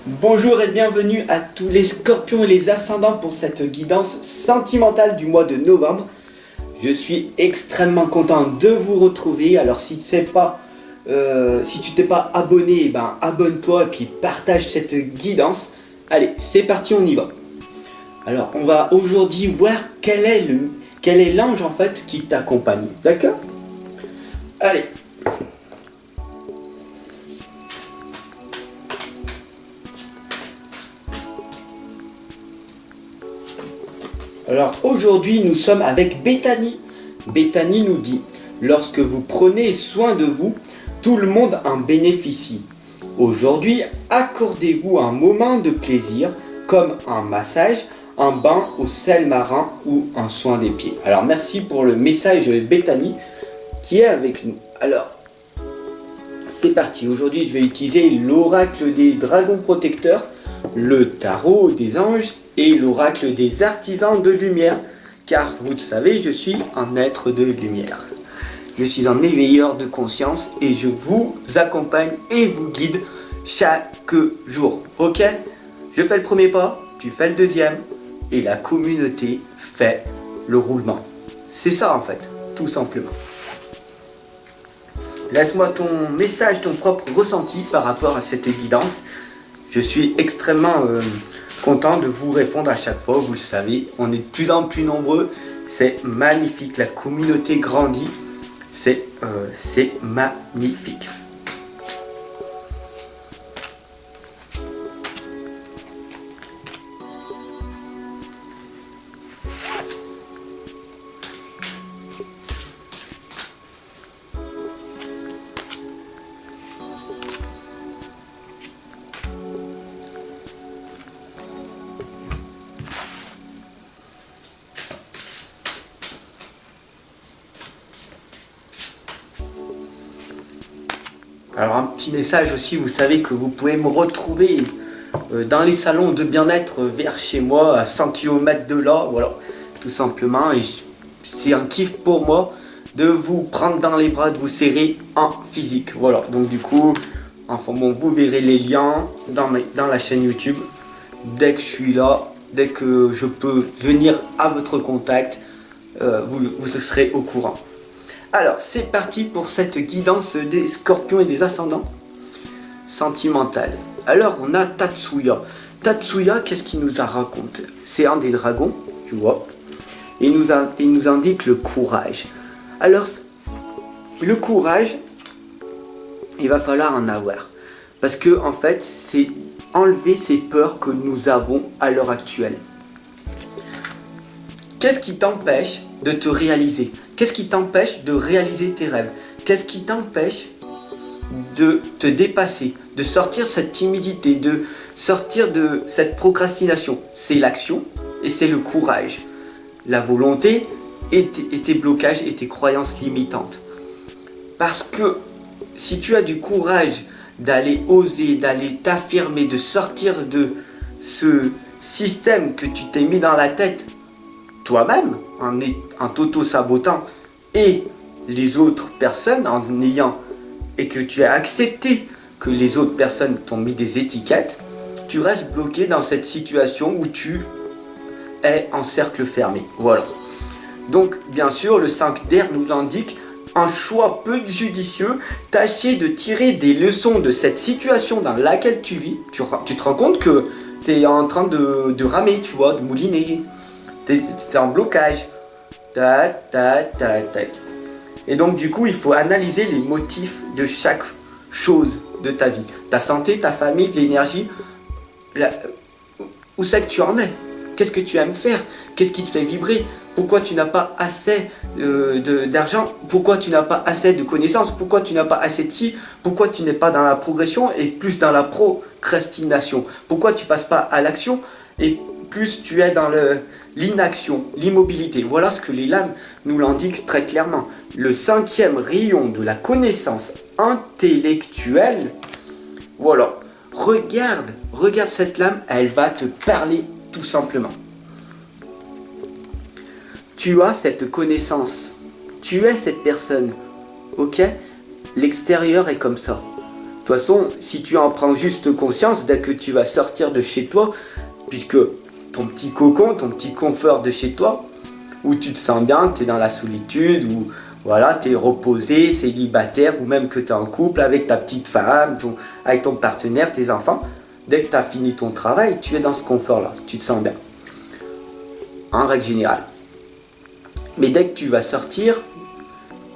Bonjour et bienvenue à tous les scorpions et les ascendants pour cette guidance sentimentale du mois de novembre. Je suis extrêmement content de vous retrouver. Alors si tu t'es pas abonné, abonne-toi et puis partage cette guidance. Allez, c'est parti, on y va. Alors on va aujourd'hui voir quel est l'ange en fait qui t'accompagne. D'accord? Allez. Alors aujourd'hui nous sommes avec Bethany. Bethany nous dit: lorsque vous prenez soin de vous, tout le monde en bénéficie. Aujourd'hui, accordez-vous un moment de plaisir comme un massage, un bain au sel marin ou un soin des pieds. Alors merci pour le message Bethany qui est avec nous. Alors c'est parti, aujourd'hui je vais utiliser l'oracle des dragons protecteurs, le tarot des anges et l'oracle des artisans de lumière, car vous le savez, je suis un être de lumière. Je suis un éveilleur de conscience et je vous accompagne et vous guide chaque jour. Ok? Je fais le premier pas, tu fais le deuxième et la communauté fait le roulement. C'est ça en fait, tout simplement. Laisse-moi ton message, ton propre ressenti par rapport à cette guidance. Je suis extrêmement content de vous répondre à chaque fois, vous le savez. On est de plus en plus nombreux, c'est magnifique. La communauté grandit, c'est magnifique. Alors un petit message aussi, vous savez que vous pouvez me retrouver dans les salons de bien-être vers chez moi, à 100 km de là, voilà, tout simplement. Et c'est un kiff pour moi de vous prendre dans les bras, de vous serrer en physique, voilà. Donc du coup, enfin bon, vous verrez les liens dans la chaîne YouTube. Dès que je suis là, dès que je peux venir à votre contact, vous serez au courant. Alors, c'est parti pour cette guidance des scorpions et des ascendants sentimentales. Alors, on a Tatsuya. Tatsuya, qu'est-ce qu'il nous a raconté? C'est un des dragons, tu vois. Et il nous indique le courage. Alors, le courage, il va falloir en avoir. Parce que, en fait, c'est enlever ces peurs que nous avons à l'heure actuelle. Qu'est-ce qui t'empêche de te réaliser? Qu'est-ce qui t'empêche de réaliser tes rêves? Qu'est-ce qui t'empêche de te dépasser, de sortir de cette timidité, de sortir de cette procrastination? C'est l'action et c'est le courage. La volonté et tes blocages et tes croyances limitantes. Parce que si tu as du courage d'aller oser, d'aller t'affirmer, de sortir de ce système que tu t'es mis dans la tête, toi-même, en t'auto-sabotant, et les autres personnes et que tu as accepté que les autres personnes t'ont mis des étiquettes, tu restes bloqué dans cette situation où tu es en cercle fermé. Voilà. Donc, bien sûr, le 5 d'air nous indique un choix peu judicieux. Tâchez de tirer des leçons de cette situation dans laquelle tu vis. Tu te rends compte que tu es en train de ramer, tu vois, de mouliner. T'es en blocage. Tac, tac, tac, tac. Et donc du coup, il faut analyser les motifs de chaque chose de ta vie. Ta santé, ta famille, l'énergie. Où c'est que tu en es? Qu'est-ce que tu aimes faire? Qu'est-ce qui te fait vibrer? Pourquoi tu n'as pas assez d'argent? Pourquoi tu n'as pas assez de connaissances? Pourquoi tu n'as pas assez de ci? Pourquoi tu n'es pas dans la progression et plus dans la procrastination? Pourquoi tu passes pas à l'action et plus tu es dans l'inaction, l'immobilité? Voilà ce que les lames nous l'indiquent très clairement. Le 5e rayon de la connaissance intellectuelle, voilà. Regarde cette lame, elle va te parler tout simplement. Tu as cette connaissance, tu es cette personne, ok? L'extérieur est comme ça. toute façon, si tu en prends juste conscience, dès que tu vas sortir de chez toi, puisque ton petit cocon, ton petit confort de chez toi, où tu te sens bien, tu es dans la solitude, où voilà, tu es reposé, célibataire, ou même que tu es en couple avec ta petite femme, avec ton partenaire, tes enfants, dès que tu as fini ton travail, tu es dans ce confort-là, tu te sens bien. En règle générale. Mais dès que tu vas sortir,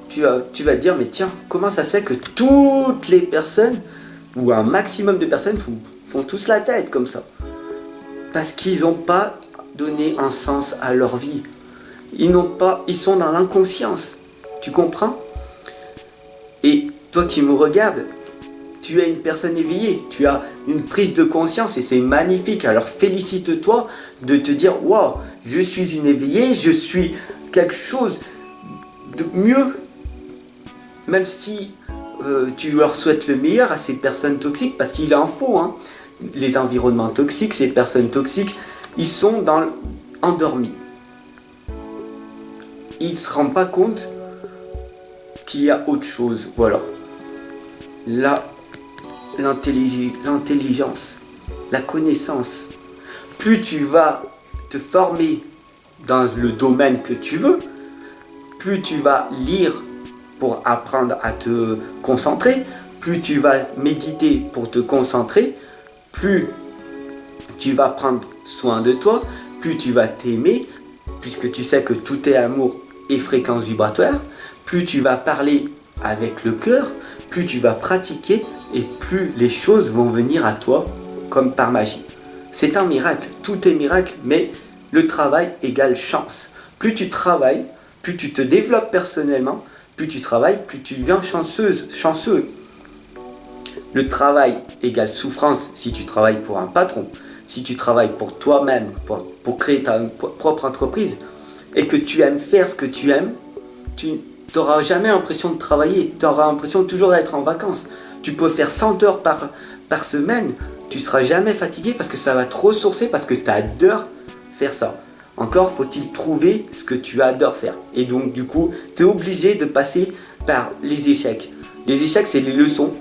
tu vas te dire, mais tiens, comment ça se fait que toutes les personnes, ou un maximum de personnes, font tous la tête comme ça? Parce qu'ils n'ont pas donné un sens à leur vie. Ils sont dans l'inconscience. Tu comprends? Et toi qui me regardes, tu es une personne éveillée, tu as une prise de conscience et c'est magnifique. Alors félicite-toi de te dire, waouh, je suis une éveillée, je suis quelque chose de mieux. Même si tu leur souhaites le meilleur à ces personnes toxiques, parce qu'il en faut, hein. Les environnements toxiques, ces personnes toxiques, ils sont endormis. Ils ne se rendent pas compte qu'il y a autre chose. Voilà. L'intelligence, la connaissance. Plus tu vas te former dans le domaine que tu veux, plus tu vas lire pour apprendre à te concentrer, plus tu vas méditer pour te concentrer, plus tu vas prendre soin de toi, plus tu vas t'aimer, puisque tu sais que tout est amour et fréquence vibratoire, plus tu vas parler avec le cœur, plus tu vas pratiquer et plus les choses vont venir à toi comme par magie. C'est un miracle, tout est miracle, mais le travail égale chance. Plus tu travailles, plus tu te développes personnellement, plus tu travailles, plus tu deviens chanceux. Le travail égale souffrance si tu travailles pour un patron, si tu travailles pour toi-même, pour créer ta propre entreprise, et que tu aimes faire ce que tu aimes, tu n'auras jamais l'impression de travailler, tu auras l'impression toujours d'être en vacances. Tu peux faire 100 heures par semaine, tu ne seras jamais fatigué parce que ça va te ressourcer, parce que tu adores faire ça. Encore faut-il trouver ce que tu adores faire. Et donc du coup, tu es obligé de passer par les échecs. Les échecs, c'est les leçons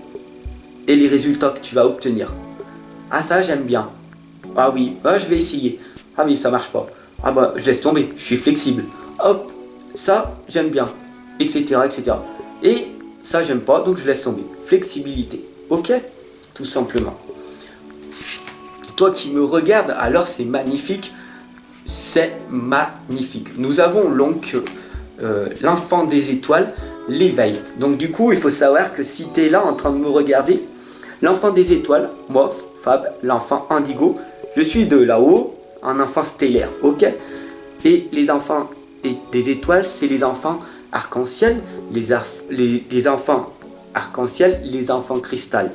et les résultats que tu vas obtenir. Ah ça, j'aime bien. Ah oui, je vais essayer. Ah mais ça marche pas. Ah bah, je laisse tomber, je suis flexible. Hop, ça, j'aime bien. Etc. etc. Et ça, j'aime pas, donc je laisse tomber. Flexibilité. Ok? Tout simplement. Toi qui me regardes, alors c'est magnifique. C'est magnifique. Nous avons donc l'enfant des étoiles, l'éveil. Donc du coup, il faut savoir que si tu es là en train de me regarder, l'enfant des étoiles, moi, Fab, l'enfant indigo, je suis de là-haut, un enfant stellaire, ok? Et les enfants des étoiles, c'est les enfants arc-en-ciel, les enfants arc-en-ciel, les enfants cristal.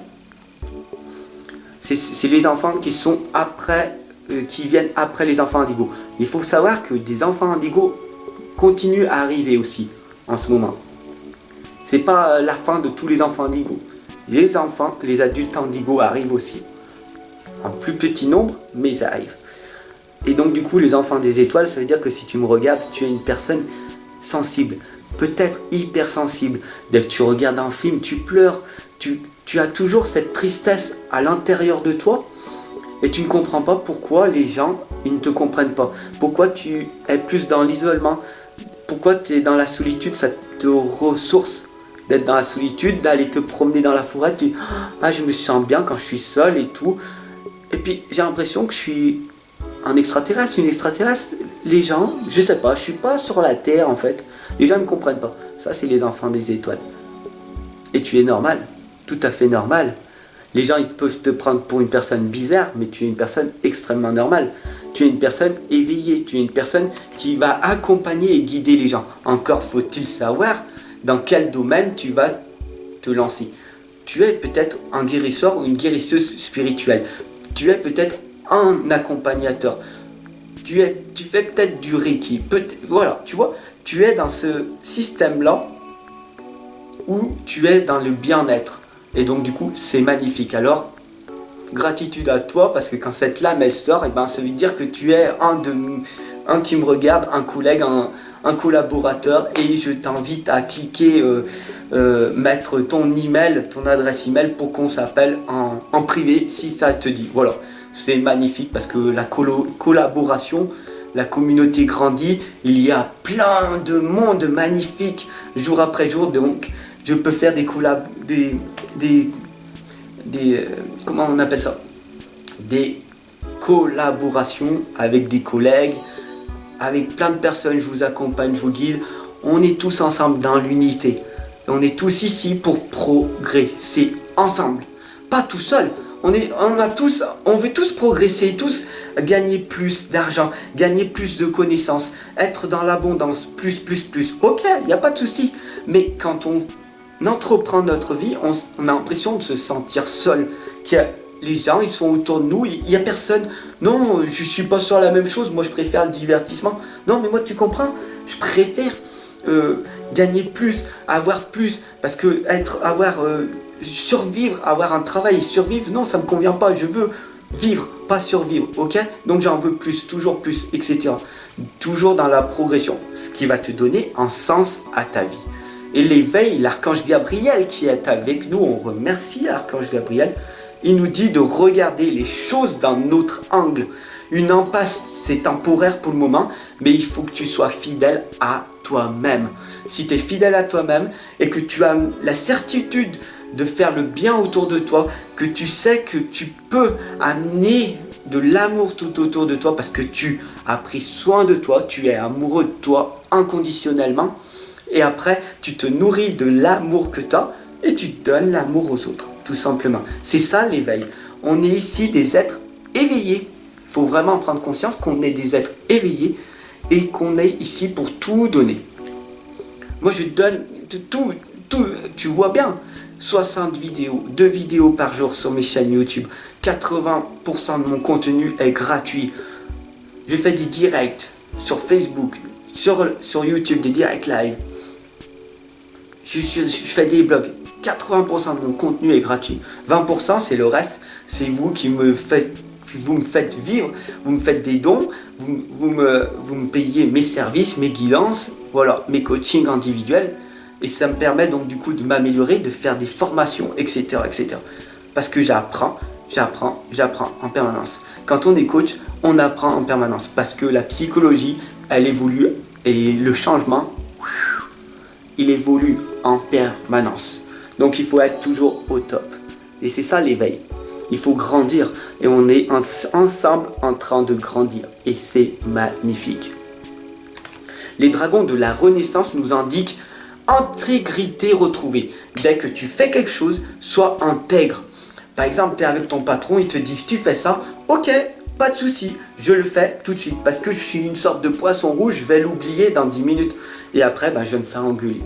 C'est les enfants qui sont après, qui viennent après les enfants indigo. Il faut savoir que des enfants indigo continuent à arriver aussi en ce moment. C'est pas la fin de tous les enfants indigo. Les adultes indigo arrivent aussi. En plus petit nombre, mais ils arrivent. Et donc du coup, les enfants des étoiles, ça veut dire que si tu me regardes, tu es une personne sensible, peut-être hypersensible. Dès que tu regardes un film, tu pleures, tu as toujours cette tristesse à l'intérieur de toi et tu ne comprends pas pourquoi les gens ils ne te comprennent pas. Pourquoi tu es plus dans l'isolement, pourquoi tu es dans la solitude, ça te ressource d'être dans la solitude, d'aller te promener dans la forêt, je me sens bien quand je suis seul et tout. Et puis j'ai l'impression que je suis un extraterrestre, une extraterrestre. Les gens, je sais pas, je suis pas sur la Terre en fait. Les gens ne me comprennent pas. Ça, c'est les enfants des étoiles. Et tu es normal, tout à fait normal. Les gens, ils peuvent te prendre pour une personne bizarre, mais tu es une personne extrêmement normale. Tu es une personne éveillée, tu es une personne qui va accompagner et guider les gens. Encore faut-il savoir dans quel domaine tu vas te lancer. Tu es peut-être un guérisseur ou une guérisseuse spirituelle. Tu es peut-être un accompagnateur. Tu fais peut-être du Reiki. Voilà, tu vois, tu es dans ce système-là où tu es dans le bien-être. Et donc du coup, c'est magnifique. Alors, gratitude à toi, parce que quand cette lame, elle sort, ça veut dire que tu es un qui me regarde, un collègue, un collaborateur, et je t'invite à cliquer, mettre ton email, ton adresse email pour qu'on s'appelle en privé si ça te dit. Voilà, c'est magnifique parce que la collaboration, la communauté grandit, il y a plein de monde magnifique jour après jour, donc je peux faire des collabs, comment on appelle ça, des collaborations avec des collègues, avec plein de personnes. Je vous accompagne, je vous guide, on est tous ensemble dans l'unité, on est tous ici pour progresser ensemble, pas tout seul. On veut tous progresser, tous gagner plus d'argent, gagner plus de connaissances, être dans l'abondance, plus. Ok, il n'y a pas de souci. Mais quand on entreprend notre vie, on a l'impression de se sentir seul. Les gens, ils sont autour de nous, il n'y a personne. Non, je ne suis pas sur la même chose, moi je préfère le divertissement. Non, mais moi tu comprends, je préfère gagner plus, avoir plus, parce que survivre, avoir un travail et survivre, non, ça me convient pas, je veux vivre, pas survivre, ok? Donc j'en veux plus, toujours plus, etc. Toujours dans la progression, ce qui va te donner un sens à ta vie. Et l'éveil, l'archange Gabriel qui est avec nous, on remercie l'archange Gabriel, il nous dit de regarder les choses d'un autre angle. Une impasse, c'est temporaire pour le moment, mais il faut que tu sois fidèle à toi-même. Si tu es fidèle à toi-même et que tu as la certitude de faire le bien autour de toi, que tu sais que tu peux amener de l'amour tout autour de toi parce que tu as pris soin de toi, tu es amoureux de toi inconditionnellement, et après tu te nourris de l'amour que tu as et tu donnes l'amour aux autres, tout simplement. C'est ça l'éveil. On est ici des êtres éveillés. Il faut vraiment prendre conscience qu'on est des êtres éveillés et qu'on est ici pour tout donner. Moi je donne tout, tu vois bien. 60 vidéos, 2 vidéos par jour sur mes chaînes YouTube. 80% de mon contenu est gratuit. Je fais des directs sur Facebook, sur YouTube, des directs live. Je fais des blogs. 80% de mon contenu est gratuit. 20% c'est le reste. C'est vous qui vous me faites vivre, vous me faites des dons, vous me payez mes services, mes guidances, voilà, mes coachings individuels. Et ça me permet donc du coup de m'améliorer, de faire des formations, etc. Parce que j'apprends en permanence. Quand on est coach, on apprend en permanence. Parce que la psychologie, elle évolue. Et le changement, il évolue en permanence. Donc il faut être toujours au top. Et c'est ça l'éveil. Il faut grandir. Et on est ensemble en train de grandir. Et c'est magnifique. Les dragons de la Renaissance nous indiquent intégrité retrouvée. Dès que tu fais quelque chose, sois intègre. Par exemple, tu es avec ton patron, il te dit tu fais ça, ok, pas de souci, je le fais tout de suite parce que je suis une sorte de poisson rouge, je vais l'oublier dans 10 minutes et après je vais me faire engueuler.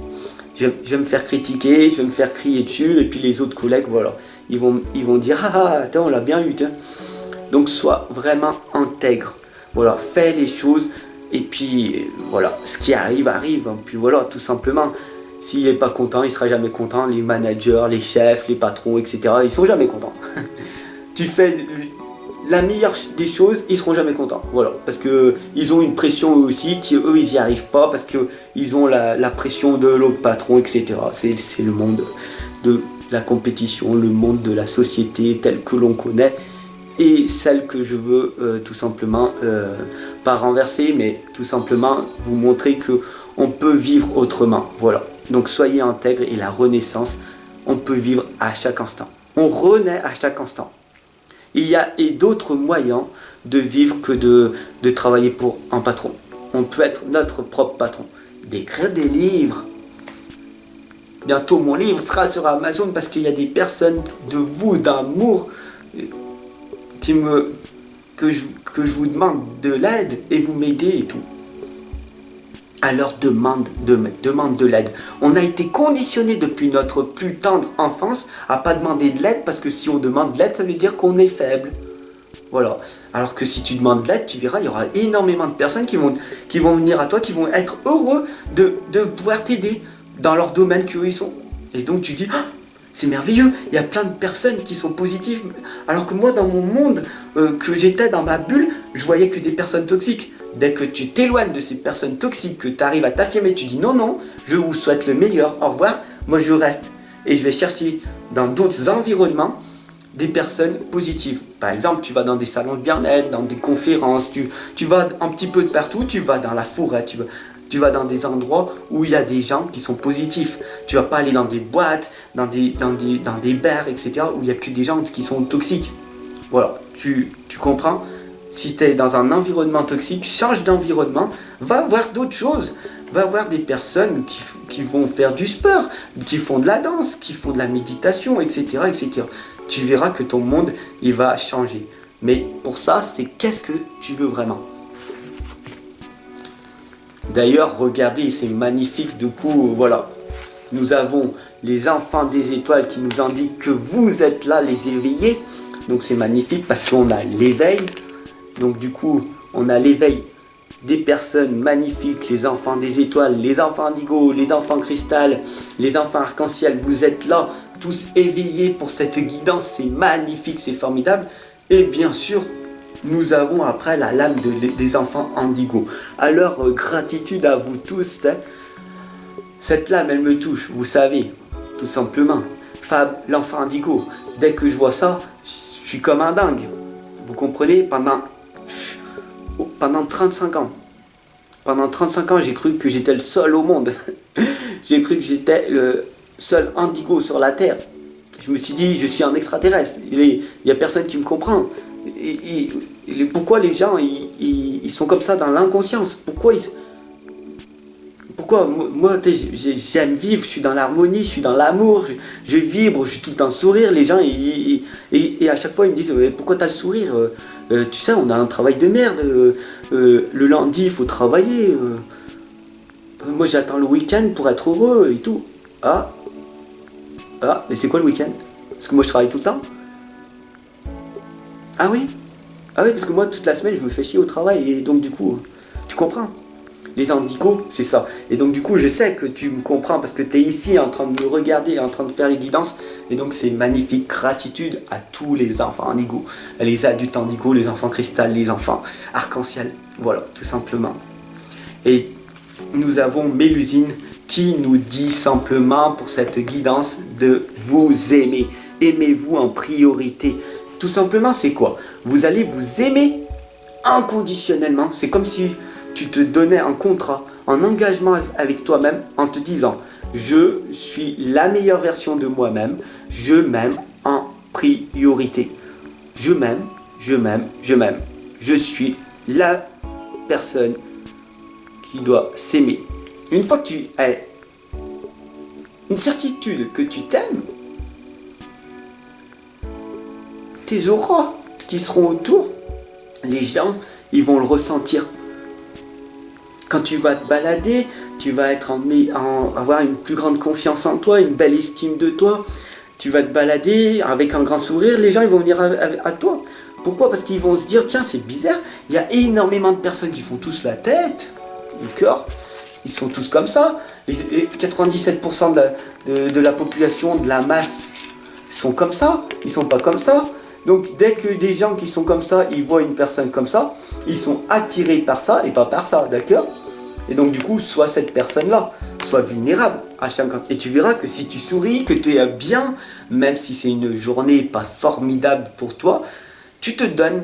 Je vais me faire critiquer, je vais me faire crier dessus et puis les autres collègues, voilà, ils vont dire attends, on l'a bien eu. Donc sois vraiment intègre. Voilà, fais les choses. Et puis voilà, ce qui arrive. Puis voilà, tout simplement, s'il n'est pas content, il ne sera jamais content. Les managers, les chefs, les patrons, etc., ils ne sont jamais contents. Tu fais la meilleure des choses, ils ne seront jamais contents. Voilà, parce qu'ils ont une pression eux aussi, eux ils n'y arrivent pas, parce qu'ils ont la pression de l'autre patron, etc. C'est le monde de la compétition, le monde de la société tel que l'on connaît. Et celle que je veux tout simplement, pas renverser, mais tout simplement vous montrer qu'on peut vivre autrement. Voilà. Donc soyez intègres et la renaissance, on peut vivre à chaque instant. On renaît à chaque instant. Il y a d'autres moyens de vivre que de travailler pour un patron. On peut être notre propre patron. D'écrire des livres. Bientôt mon livre sera sur Amazon parce qu'il y a des personnes de vous, d'amour, que je vous demande de l'aide et vous m'aidez et tout. Alors demande de l'aide. On a été conditionné depuis notre plus tendre enfance à pas demander de l'aide parce que si on demande de l'aide, ça veut dire qu'on est faible. Voilà. Alors que si tu demandes de l'aide, tu verras, il y aura énormément de personnes qui vont venir à toi, qui vont être heureux de pouvoir t'aider dans leur domaine qu'eux ils sont. Et donc tu dis, c'est merveilleux, il y a plein de personnes qui sont positives. Alors que moi, dans mon monde, que j'étais dans ma bulle, je voyais que des personnes toxiques. Dès que tu t'éloignes de ces personnes toxiques, que tu arrives à t'affirmer, tu dis non, non, je vous souhaite le meilleur, au revoir, moi je reste. Et je vais chercher dans d'autres environnements des personnes positives. Par exemple, tu vas dans des salons de bien-être, dans des conférences, tu vas un petit peu de partout, tu vas dans la forêt, tu vas dans des endroits où il y a des gens qui sont positifs. Tu vas pas aller dans des boîtes, dans des bars, etc., où il n'y a que des gens qui sont toxiques. Voilà, tu comprends? Si tu es dans un environnement toxique, change d'environnement, va voir d'autres choses. Va voir des personnes qui vont faire du sport, qui font de la danse, qui font de la méditation, etc., etc. Tu verras que ton monde, il va changer. Mais pour ça, c'est qu'est-ce que tu veux vraiment. D'ailleurs, regardez, c'est magnifique. Du coup, voilà. Nous avons les enfants des étoiles qui nous indiquent que vous êtes là, les éveillés. Donc c'est magnifique parce qu'on a l'éveil. Donc du coup, on a l'éveil des personnes magnifiques, les enfants des étoiles, les enfants indigo, les enfants cristal, les enfants arc-en-ciel. Vous êtes là, tous éveillés pour cette guidance. C'est magnifique, c'est formidable. Et bien sûr, nous avons après la lame des enfants indigo. Alors, gratitude à vous tous. Hein. Cette lame, elle me touche, vous savez, tout simplement. Fab, l'enfant indigo, dès que je vois ça, je suis comme un dingue. Vous comprenez? Pendant 35 ans. Pendant 35 ans, j'ai cru que j'étais le seul au monde. J'ai cru que j'étais le seul indigo sur la Terre. Je me suis dit, je suis un extraterrestre. Il n'y a personne qui me comprend. Pourquoi les gens ils sont comme ça dans l'inconscience? Pourquoi moi j'aime vivre, je suis dans l'harmonie, je suis dans l'amour, je vibre, je suis tout le temps sourire. Les gens et à chaque fois ils me disent pourquoi t'as le sourire? Tu sais, on a un travail de merde. Le lundi il faut travailler. Moi j'attends le week-end pour être heureux et tout. Ah, mais c'est quoi le week-end? Parce que moi je travaille tout le temps. Ah oui? Ah oui, parce que moi toute la semaine je me fais chier au travail et donc du coup, tu comprends? Les indigos, c'est ça. Et donc du coup, je sais que tu me comprends parce que tu es ici en train de me regarder, en train de faire les guidances. Et donc c'est magnifique. Gratitude à tous les enfants indigos, les adultes indigos, les enfants cristal, les enfants arc-en-ciel. Voilà, tout simplement. Et nous avons Mélusine qui nous dit simplement pour cette guidance de vous aimer. Aimez-vous en priorité. Tout simplement, c'est quoi? Vous allez vous aimer inconditionnellement. C'est comme si tu te donnais un contrat, un engagement avec toi-même en te disant je suis la meilleure version de moi-même, je m'aime en priorité. Je m'aime, je m'aime, je m'aime. Je suis la personne qui doit s'aimer. Une fois que tu as une certitude que tu t'aimes, tes auras qui seront autour, les gens, ils vont le ressentir. Quand tu vas te balader, tu vas avoir une plus grande confiance en toi, une belle estime de toi. Tu vas te balader avec un grand sourire, les gens ils vont venir à toi. Pourquoi? Parce qu'ils vont se dire, tiens c'est bizarre, il y a énormément de personnes qui font tous la tête, le corps, ils sont tous comme ça. Les 97% de la population, de la masse, sont comme ça, ils sont pas comme ça. Donc dès que des gens qui sont comme ça, ils voient une personne comme ça, ils sont attirés par ça et pas par ça, d'accord? Et donc du coup, sois cette personne-là, sois vulnérable à chacun. Et tu verras que si tu souris, que tu es bien, même si c'est une journée pas formidable pour toi, tu te donnes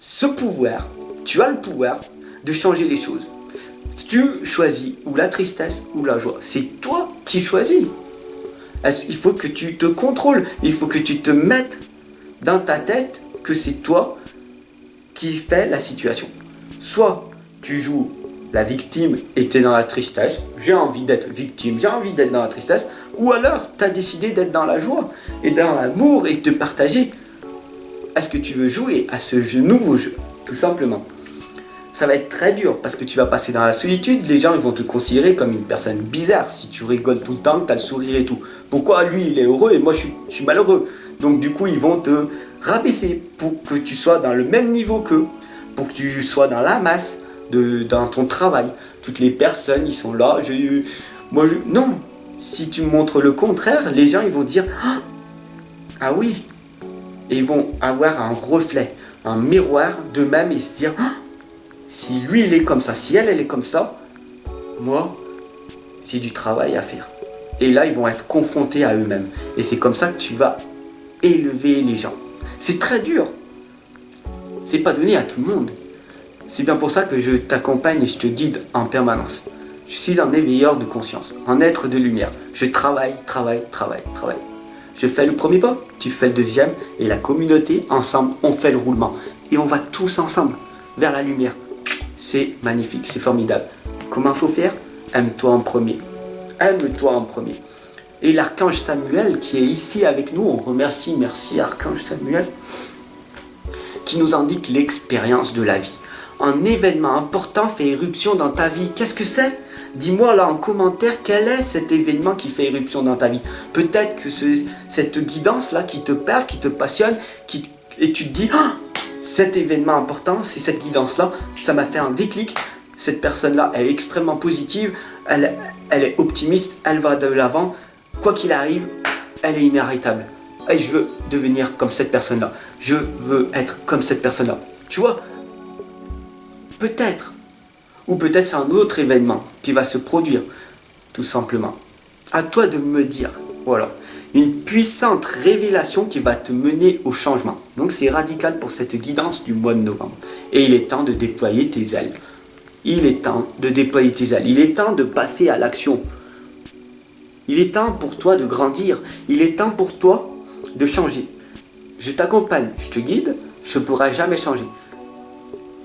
ce pouvoir, tu as le pouvoir de changer les choses. Tu choisis ou la tristesse ou la joie. C'est toi qui choisis. Il faut que tu te contrôles, il faut que tu te mettes dans ta tête que c'est toi qui fais la situation. Soit tu joues la victime et tu es dans la tristesse, j'ai envie d'être victime, j'ai envie d'être dans la tristesse, ou alors tu as décidé d'être dans la joie et dans l'amour et de partager. Est-ce que tu veux jouer à ce nouveau jeu, tout simplement? Ça va être très dur parce que tu vas passer dans la solitude, les gens ils vont te considérer comme une personne bizarre si tu rigoles tout le temps, que tu as le sourire et tout. Pourquoi lui il est heureux et moi je suis malheureux? Donc du coup ils vont te rabaisser pour que tu sois dans le même niveau qu'eux, pour que tu sois dans la masse, dans ton travail. Toutes les personnes ils sont là, non. Si tu montres le contraire, les gens ils vont dire ah oui, et ils vont avoir un reflet. un miroir d'eux-mêmes et se dire ah, si lui il est comme ça, si elle est comme ça, moi j'ai du travail à faire. Et là ils vont être confrontés à eux-mêmes. Et c'est comme ça que tu vas élever les gens. C'est très dur. C'est pas donné à tout le monde. C'est bien pour ça que je t'accompagne et je te guide en permanence. Je suis un éveilleur de conscience, un être de lumière. Je travaille. Je fais le premier pas, tu fais le deuxième, et la communauté, ensemble, on fait le roulement. Et on va tous ensemble vers la lumière. C'est magnifique, c'est formidable. Comment faut faire? Aime-toi en premier. Aime-toi en premier. Et l'archange Samuel qui est ici avec nous, on remercie, merci archange Samuel, qui nous indique l'expérience de la vie. Un événement important fait éruption dans ta vie. Qu'est-ce que c'est? Dis-moi là en commentaire quel est cet événement qui fait éruption dans ta vie. Peut-être que cette guidance-là qui te parle, qui te passionne, et tu te dis ah, cet événement important, c'est cette guidance-là, ça m'a fait un déclic. Cette personne-là, elle est extrêmement positive, elle est optimiste, elle va de l'avant. Quoi qu'il arrive, elle est inarrêtable. Et je veux devenir comme cette personne-là. Je veux être comme cette personne-là. Tu vois? Peut-être. Ou peut-être c'est un autre événement qui va se produire, tout simplement. À toi de me dire. Voilà. Une puissante révélation qui va te mener au changement. Donc c'est radical pour cette guidance du mois de novembre. Et il est temps de déployer tes ailes. Il est temps de déployer tes ailes. Il est temps de passer à l'action. Il est temps pour toi de grandir. Il est temps pour toi de changer. Je t'accompagne, je te guide, je ne pourrai jamais changer.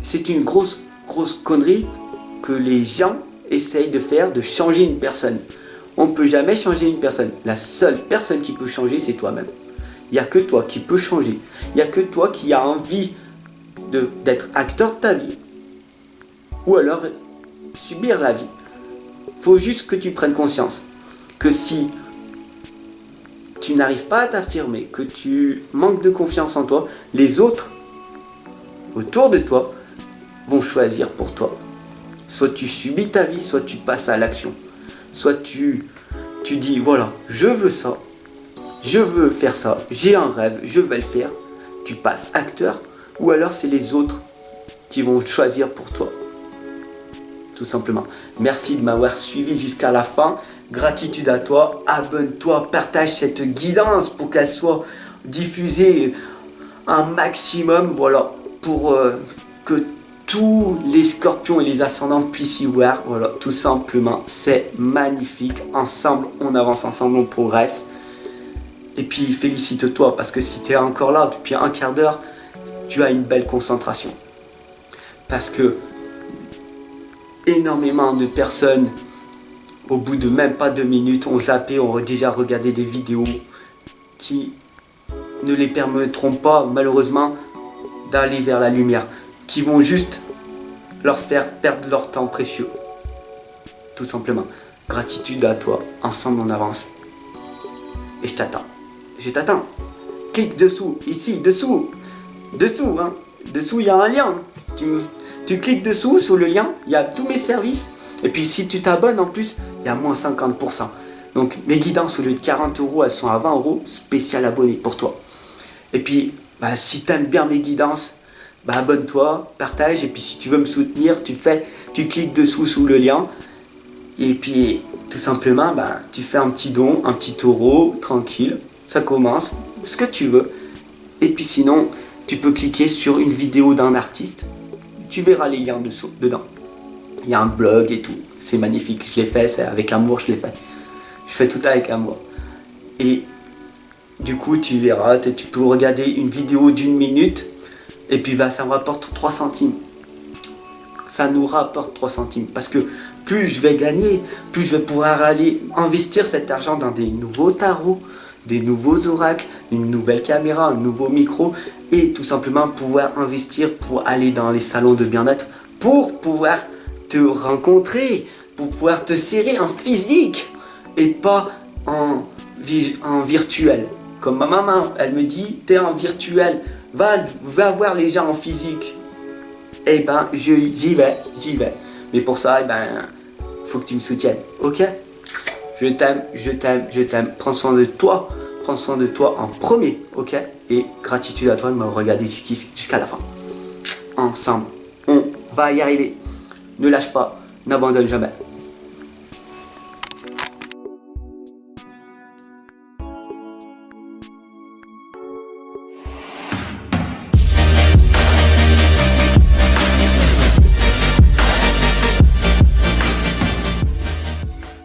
C'est une grosse connerie que les gens essayent de faire, de changer une personne. On ne peut jamais changer une personne. La seule personne qui peut changer, c'est toi-même. Il n'y a que toi qui peux changer. Il n'y a que toi qui as envie d'être acteur de ta vie. Ou alors subir la vie. Il faut juste que tu prennes conscience que si tu n'arrives pas à t'affirmer, que tu manques de confiance en toi, les autres autour de toi vont choisir pour toi. Soit tu subis ta vie, soit tu passes à l'action. Soit tu dis, voilà, je veux ça, je veux faire ça, j'ai un rêve, je vais le faire. Tu passes acteur, ou alors c'est les autres qui vont choisir pour toi. Tout simplement. Merci de m'avoir suivi jusqu'à la fin. Gratitude à toi. Abonne-toi, partage cette guidance pour qu'elle soit diffusée un maximum. Voilà, pour que tous les scorpions et les ascendants puissent y voir. Voilà, tout simplement. C'est magnifique. Ensemble, on avance, ensemble, on progresse. Et puis, félicite-toi parce que si tu es encore là depuis un quart d'heure, tu as une belle concentration. Parce que énormément de personnes, au bout de même pas 2 minutes, ont zappé, ont déjà regardé des vidéos qui ne les permettront pas, malheureusement, d'aller vers la lumière, qui vont juste leur faire perdre leur temps précieux. Tout simplement. Gratitude à toi. Ensemble, on avance. Et je t'attends. Je t'attends. Clique dessous, ici, dessous. Dessous, hein. Dessous, il y a un lien. Tu cliques dessous sur le lien, il y a tous mes services. Et puis si tu t'abonnes en plus, il y a moins 50%. Donc mes guidances au lieu de 40 €, elles sont à 20 €, spécial abonné pour toi. Et puis si tu aimes bien mes guidances, abonne-toi, partage. Et puis si tu veux me soutenir, tu cliques dessous sous le lien. Et puis tout simplement, tu fais un petit don, un petit euro, tranquille. Ça commence, ce que tu veux. Et puis sinon, tu peux cliquer sur une vidéo d'un artiste. Tu verras les liens dedans. Il y a un blog et tout. C'est magnifique. Je l'ai fait, c'est avec amour, je l'ai fait. Je fais tout avec amour. Et du coup, tu verras, tu peux regarder une vidéo d'1 minute. Et puis, ça me rapporte 3 centimes. Ça nous rapporte 3 centimes. Parce que plus je vais gagner, plus je vais pouvoir aller investir cet argent dans des nouveaux tarots, des nouveaux oracles, une nouvelle caméra, un nouveau micro. Et tout simplement pouvoir investir pour aller dans les salons de bien-être, pour pouvoir te rencontrer, pour pouvoir te serrer en physique et pas en virtuel. Comme ma maman, elle me dit, t'es en virtuel, va voir les gens en physique. Eh j'y vais. Mais pour ça, faut que tu me soutiennes, ok? Je t'aime. Prends soin de toi en premier, ok? Et gratitude à toi de m'avoir regardé jusqu'à la fin. Ensemble, on va y arriver. Ne lâche pas, n'abandonne jamais.